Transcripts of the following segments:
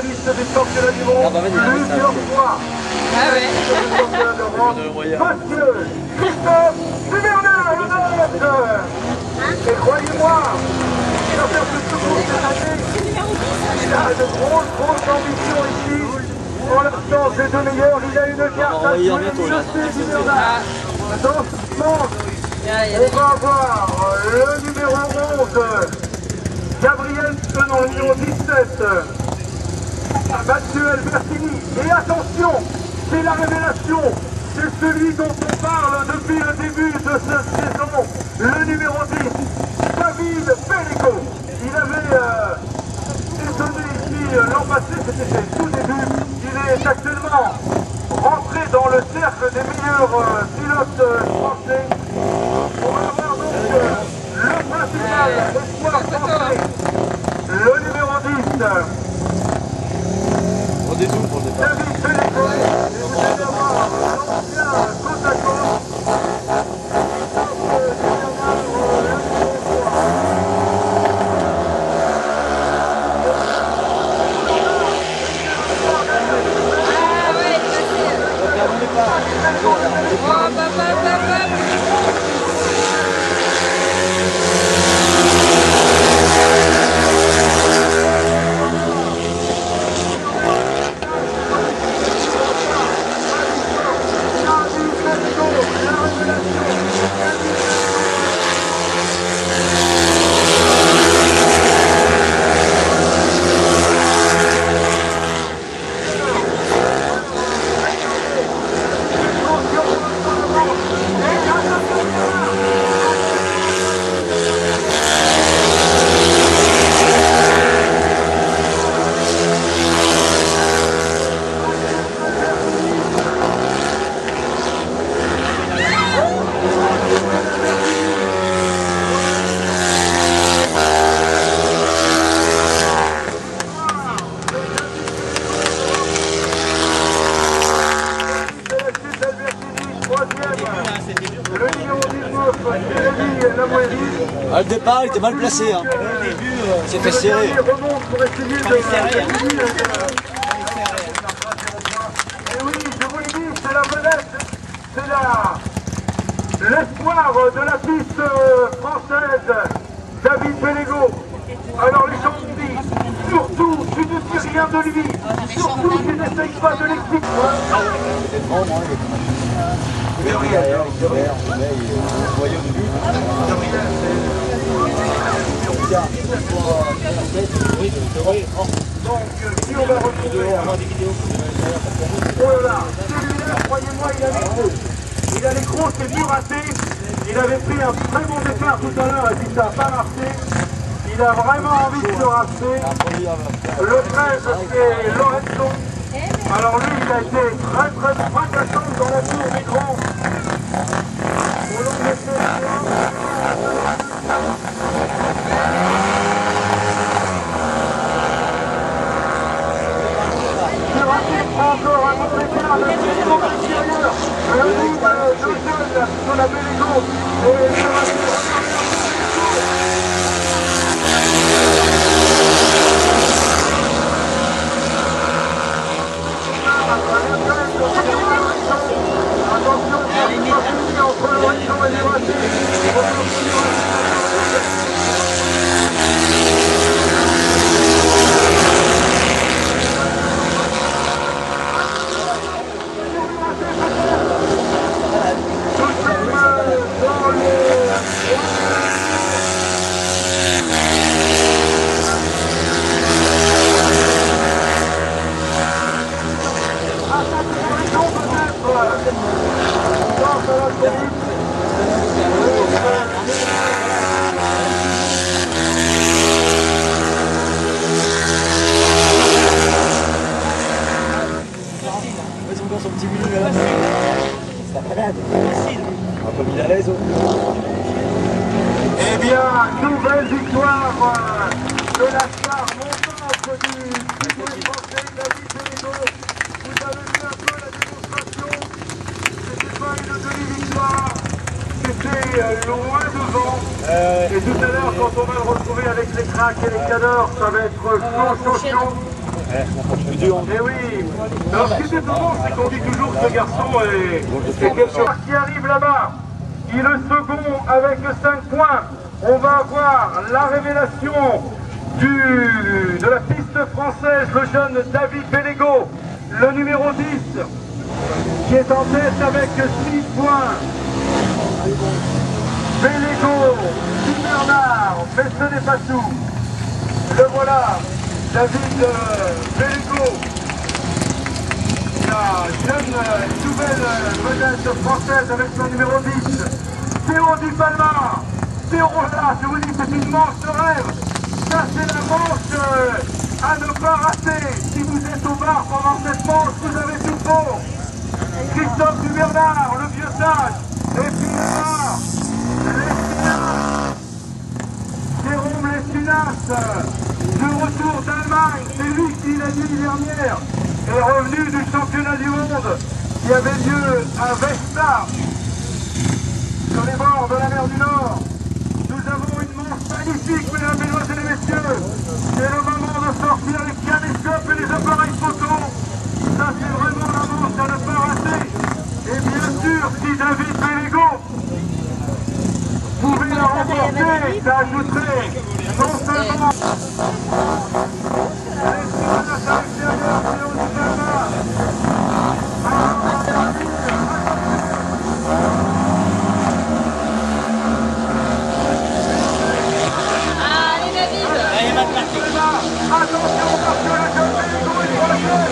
Liste des championnats du monde, plusieurs fois. Ah ouais. Monsieur Christophe Duvernet, le 9. Et croyez-moi, il va faire plus de secours cette année. Il a de grosses ambitions ici. Pour l'instant, c'est deux meilleurs. Il a une carte à jouer. Monsieur Duvernet. Dans ce manche, on va avoir le numéro 11, Gabriel, non, le numéro 17. Mathieu Albertini, et attention, c'est la révélation, c'est celui dont on parle depuis le début de cette saison, le numéro 10, David Pellico. Il avait détonné ici l'an passé, c'était ses tout débuts. Il est actuellement rentré dans le cercle des meilleurs pilotes français. On va avoir donc le principal espoir français, le numéro 10. David Pellico, et vous allez avoir l'ancien côte à côte. Ah, le départ, il était mal placé. Hein. Il s'est fait serrer. Et oui, je vous le dis, c'est la vedette, c'est l'espoir de la piste française, David Pellico. Alors les gens ont dit, surtout, tu ne dis rien de lui, surtout, tu n'essayes pas de l'expliquer. Gabriel, donc, qui on va retrouver? Oh là là, celui-là, croyez-moi, il a l'écrou. Il a l'écrou, c'est dur raté. Il avait pris un très bon départ tout à l'heure et puis ça n'a pas marché. Il a vraiment envie de se rater. Le 13, c'est Lorenzo. Alors lui, il a été très fracassant dans la tour des grands. Au long de ce encore un autre écart, le deuxième extérieur, le double de jeune sur la Pellico, et il sera attention, entre le horizon et les ratés. Son petit boulot là, c'est la balade. Un peu mis à l'aise. Eh bien, nouvelle victoire de la star montante du cyclisme français, David Pellico. Vous avez vu un peu la démonstration. C'était pas une demi-victoire, c'était loin devant. Et tout à l'heure, quand on va le retrouver avec les cracks et les cadors, ça va être chaud. Eh oui. Alors ce qui est étonnant, c'est qu'on dit toujours que ce garçon est quelque chose qui arrive là-bas. Il est le second avec 5 points. On va avoir la révélation de la piste française, le jeune David Bellego, le numéro 10, qui est en tête avec 6 points. Bellego, Bernard, Messe des Passous. Le voilà, David Bellego, la jeune nouvelle vedette française avec son numéro 10. Théo Di Palma. Théo là, je vous dis, c'est une manche de rêve. Ça, c'est la manche à ne pas rater. Si vous êtes au bar pendant cette manche, vous avez tout bon. Christophe Dubernard, le vieux sage. Et puis là, Jérôme Lestinas, de retour d'Allemagne. C'est lui qui, la nuit dernière, est revenu du championnat du monde qui avait lieu à Vesta, sur les bords de la mer du Nord. Nous avons une manche magnifique, mesdames, mesdemoiselles et messieurs. C'est le moment de sortir les caméscopes et les appareils photo. Ça, c'est vraiment la manche à ne pas rater. Et bien sûr, si David Bellego pouvait la remporter, ça ajouterait non seulement attention parce que le jeune Bellego est proche.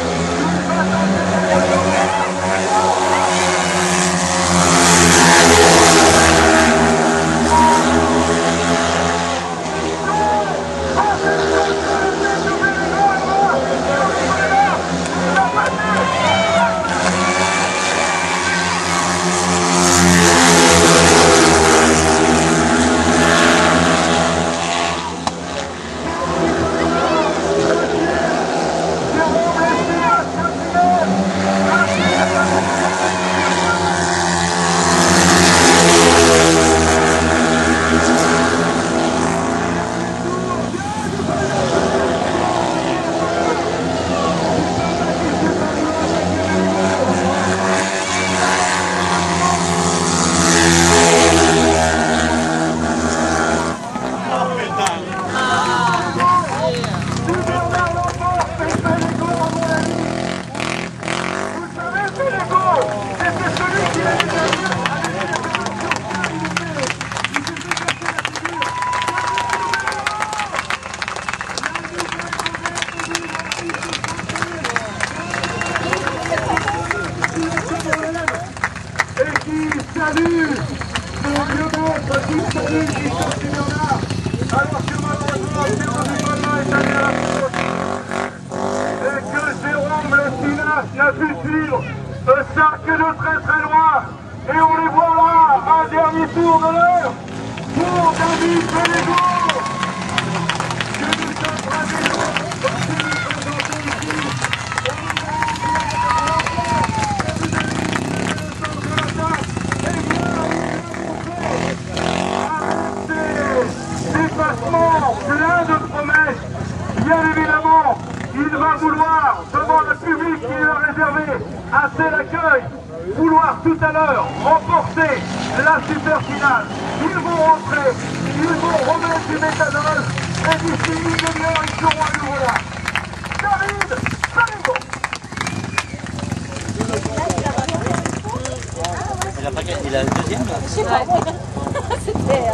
N'a pu suivre ça que de très très loin. Et on les voit là, un dernier tour de l'heure pour David Bellego. Que nous sommes ravis de vous présenter ici. Dépassement, plein de promesses, bien évidemment. Il va vouloir, devant le public qui lui a réservé un tel accueil, vouloir tout à l'heure remporter la super finale. Ils vont rentrer, ils vont remettre du méthanol, et d'ici une demi-heure, ils seront à nouveau là. David Bellego. Il a le deuxième là. Je sais pas, c'était ça.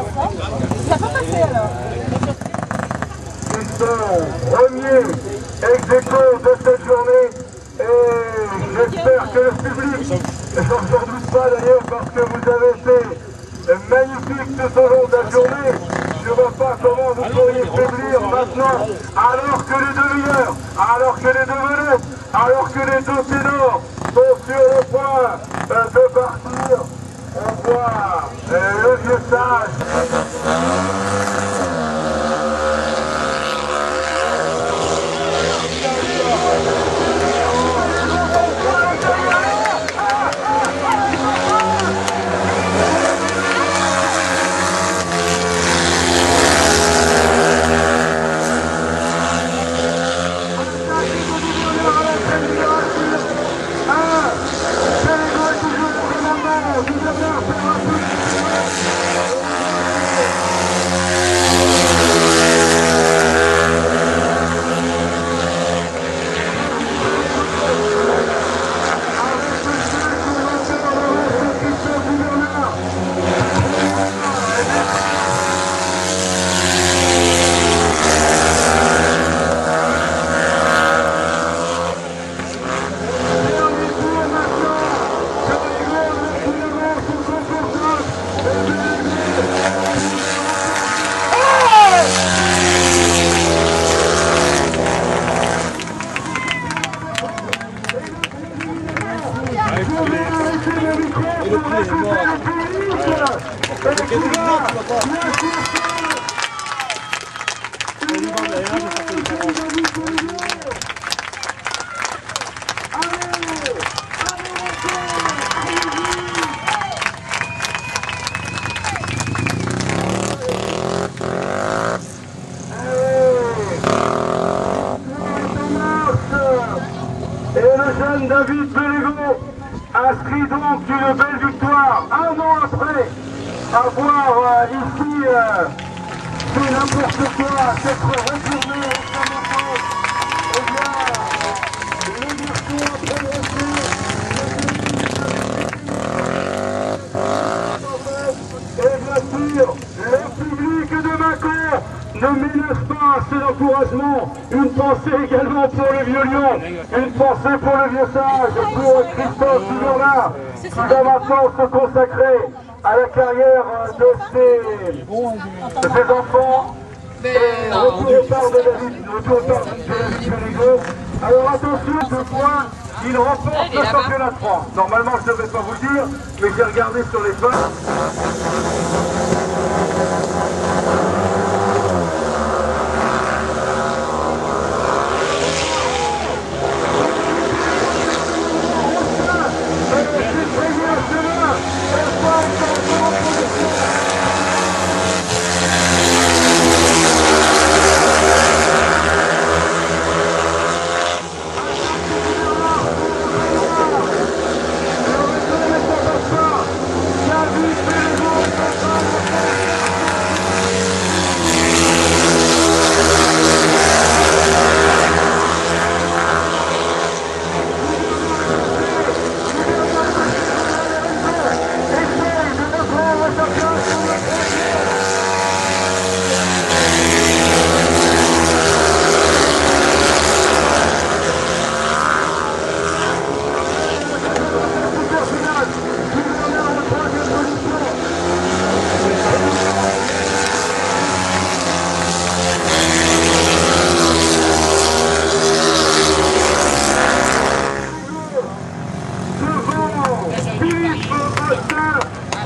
Ça va passer alors. Ils sont premiers ex-aequo de cette journée et j'espère que le public, j'en doute pas d'ailleurs parce que vous avez été magnifique tout au long de la journée. Je ne vois pas comment vous pourriez faiblir maintenant alors que les deux meilleurs, alors que les deux vedettes, alors que les deux ténors sont sur le point de partir. On voit le vieux sage. David Pellegot inscrit donc une belle victoire un an après avoir ici fait n'importe quoi, s'être retourné extrêmement. Eh bien, le garçon a progressé. Et bien sûr, le public de Mâcon ne ménage pas ses encouragements. Une pensée également pour le vieux lion, une pensée pour le vieux sage, pour Christophe Bernard, qui va maintenant se consacrer à la carrière de ses enfants. Et retour au parc de David Pellegot. Alors attention, ce point, il remporte le championnat de France. Normalement, je ne devais pas vous le dire, mais j'ai regardé sur les feuilles.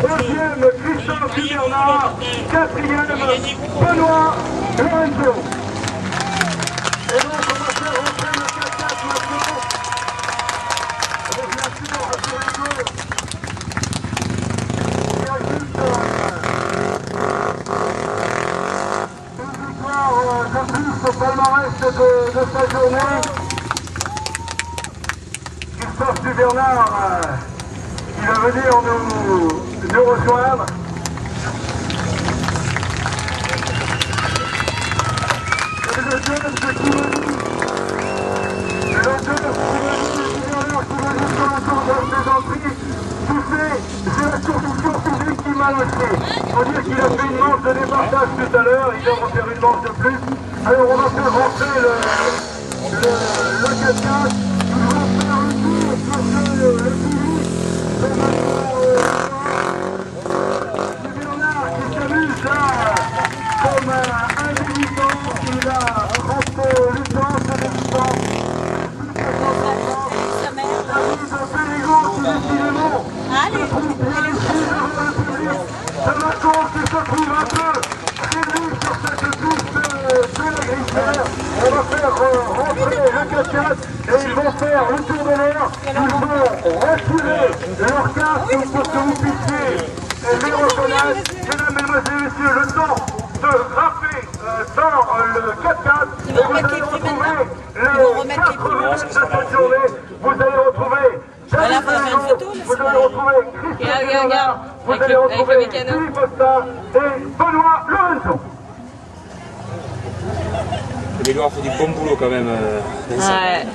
Deuxième, Christophe Bernard. Quatrième, Benoît Lorenzo. Et donc, on va faire rentrer le 4-4 maintenant. Avec bien sûr, Pellegot. Il y a juste une victoire de plus au palmarès de sa journée. Christophe Bernard, qui va venir nous rejoindre. Et le jeune de Koulouni, qui va c'est la condition physique qui m'a lâché. Il faut dire qu'il a fait une manche de départage tout à l'heure, il doit refaire une manche de plus. Alors on va faire rentrer le 4-4, ils vont faire le tour sur le public. C'est Bernard qui s'amuse là, comme un débutant, il a rentré le temps, c'est débutant. David Pellegot qui décidément se trouve bien ici devant le public de Mâcon qui se trouve un peu réduit sur cette piste de la Grissière. On va faire rentrer le 4-4 et ils vont faire le tour de l'air. Ils vont retirer leur casque pour que vous puissiez les reconnaître. Mesdames, mesdemoiselles et messieurs, le temps de frapper dans le 4-4 et vous allez retrouver les 4 minutes de cette journée. Vous allez retrouver David Pellegot, vous allez retrouver Christophe Bernard, vous allez retrouver Philippe Costa et Benoît Lorenzo. Les gars font du bon boulot quand même. Ouais.